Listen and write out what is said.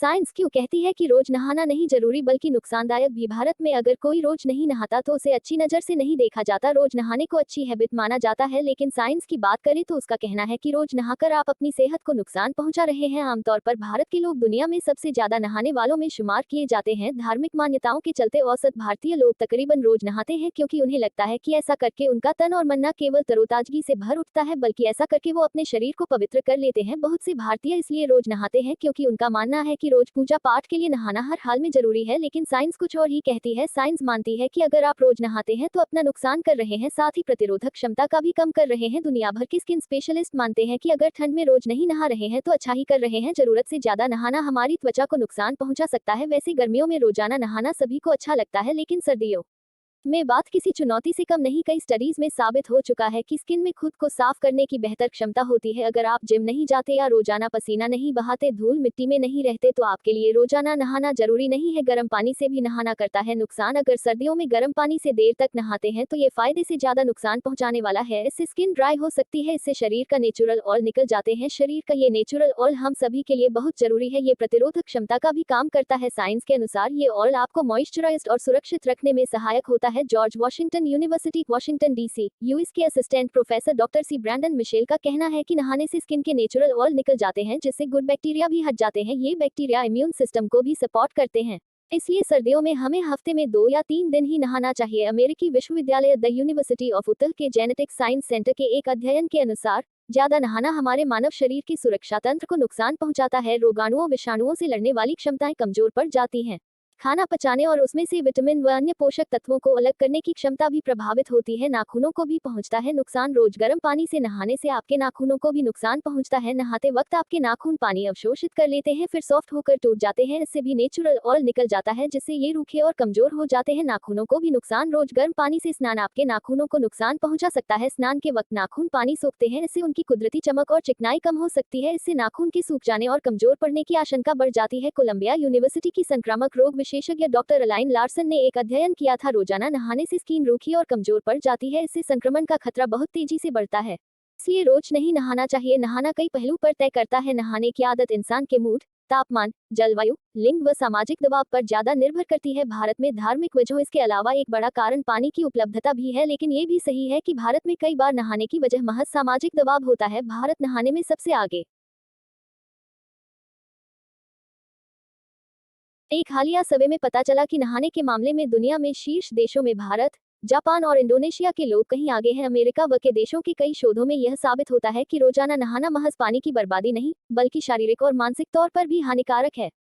Science क्यों कहती है कि रोज नहाना नहीं जरूरी बल्कि नुकसानदायक भी। भारत में अगर कोई रोज नहीं नहाता तो उसे अच्छी नजर से नहीं देखा जाता। रोज नहाने को अच्छी हैबिट माना जाता है, लेकिन साइंस की बात करें तो उसका कहना है कि रोज नहाकर आप अपनी सेहत को नुकसान पहुंचा रहे हैं। आमतौर पर भारत के लोग दुनिया में सबसे ज्यादा नहाने वालों में शुमार किए जाते हैं। धार्मिक मान्यताओं के चलते औसत भारतीय लोग तकरीबन रोज नहाते हैं, क्योंकि उन्हें लगता है कि ऐसा करके उनका तन और मन न केवल तरोताजगी से भर उठता है, बल्कि ऐसा करके वो अपने शरीर को पवित्र कर लेते हैं। बहुत से भारतीय इसलिए रोज नहाते हैं क्योंकि उनका मानना है कि रोज पूजा पाठ के लिए नहाना हर हाल में जरूरी है। लेकिन साइंस कुछ और ही कहती है। साइंस मानती है कि अगर आप रोज नहाते हैं तो अपना नुकसान कर रहे हैं, साथ ही प्रतिरोधक क्षमता का भी कम कर रहे हैं। दुनिया भर के स्किन स्पेशलिस्ट मानते हैं कि अगर ठंड में रोज नहीं नहा रहे हैं तो अच्छा ही कर रहे हैं। जरूरत से ज्यादा नहाना हमारी त्वचा को नुकसान पहुंचा सकता है। वैसे गर्मियों में रोजाना नहाना सभी को अच्छा लगता है, लेकिन सर्दियों में बात किसी चुनौती से कम नहीं। कई स्टडीज में साबित हो चुका है कि स्किन में खुद को साफ करने की बेहतर क्षमता होती है। अगर आप जिम नहीं जाते या रोजाना पसीना नहीं बहाते, धूल मिट्टी में नहीं रहते, तो आपके लिए रोजाना नहाना जरूरी नहीं है। गर्म पानी से भी नहाना करता है नुकसान। अगर सर्दियों में गर्म पानी से देर तक नहाते हैं तो ये फायदे से ज्यादा नुकसान पहुंचाने वाला है। इससे स्किन ड्राई हो सकती है, इससे शरीर का नेचुरल ऑयल निकल जाते हैं। शरीर का ये नेचुरल ऑयल हम सभी के लिए बहुत जरूरी है। ये प्रतिरोधक क्षमता का भी काम करता है। साइंस के अनुसार ये ऑयल आपको मॉइस्चराइज्ड और सुरक्षित रखने में सहायक होता है। George Washington University Washington DC US के assistant professor doctor C Brandon Mitchell का कहना है कि नहाने से स्किन के नेचुरल ऑयल निकल जाते हैं, जिससे गुड बैक्टीरिया भी हट जाते हैं। ये बैक्टीरिया इम्यून सिस्टम को भी सपोर्ट करते हैं, इसलिए सर्दियों में हमें हफ्ते में 2 या 3 दिन ही नहाना चाहिए। अमेरिकी विश्वविद्यालय द यूनिवर्सिटी ऑफ उत्तर के जेनेटिक साइंस सेंटर के एक अध्ययन के अनुसार ज्यादा नहाना हमारे मानव शरीर की सुरक्षा तंत्र को नुकसान पहुंचाता है। रोगाणुओं विषाणुओं से लड़ने वाली क्षमताएं कमजोर पड़ जाती हैं। खाना पचाने और उसमें से विटामिन व अन्य पोषक तत्वों को अलग करने की क्षमता भी प्रभावित होती है। नाखूनों को भी पहुंचता है नुकसान। रोज गर्म पानी से नहाने से आपके नाखूनों को भी नुकसान पहुंचता है। नहाते वक्त आपके नाखून पानी अवशोषित कर लेते हैं, फिर सॉफ्ट होकर टूट जाते हैं। इससे भी नेचुरल ऑयल निकल जाता है, जिससे ये रूखे और कमजोर हो जाते हैं। नाखूनों को भी नुकसान। रोज गर्म पानी से स्नान आपके नाखूनों को नुकसान पहुंचा सकता है। स्नान के वक्त नाखून पानी सोखते हैं, इससे उनकी कुदरती चमक और चिकनाई कम हो सकती है। इससे नाखून के सूख जाने और कमजोर पड़ने की आशंका बढ़ जाती है। कोलंबिया यूनिवर्सिटी की संक्रामक रोग विशेषज्ञ डॉक्टर लाइन लार्सन ने एक अध्ययन किया था। रोजाना नहाने से स्किन रूखी और कमजोर पड़ जाती है, इससे संक्रमण का खतरा बहुत तेजी से बढ़ता है, इसलिए रोज नहीं नहाना चाहिए। नहाना कई पहलू पर तय करता है। नहाने की आदत इंसान के मूड, तापमान, जलवायु, लिंग व सामाजिक दबाव पर ज्यादा निर्भर करती है। भारत में धार्मिक वजहों इसके अलावा एक बड़ा कारण पानी की उपलब्धता भी है, लेकिन ये भी सही है कि भारत में कई बार नहाने की वजह महज सामाजिक दबाव होता है। भारत नहाने में सबसे आगे। एक हालिया सर्वे में पता चला कि नहाने के मामले में दुनिया में शीर्ष देशों में भारत, जापान और इंडोनेशिया के लोग कहीं आगे हैं। अमेरिका व के देशों के कई शोधों में यह साबित होता है कि रोजाना नहाना महज पानी की बर्बादी नहीं, बल्कि शारीरिक और मानसिक तौर पर भी हानिकारक है।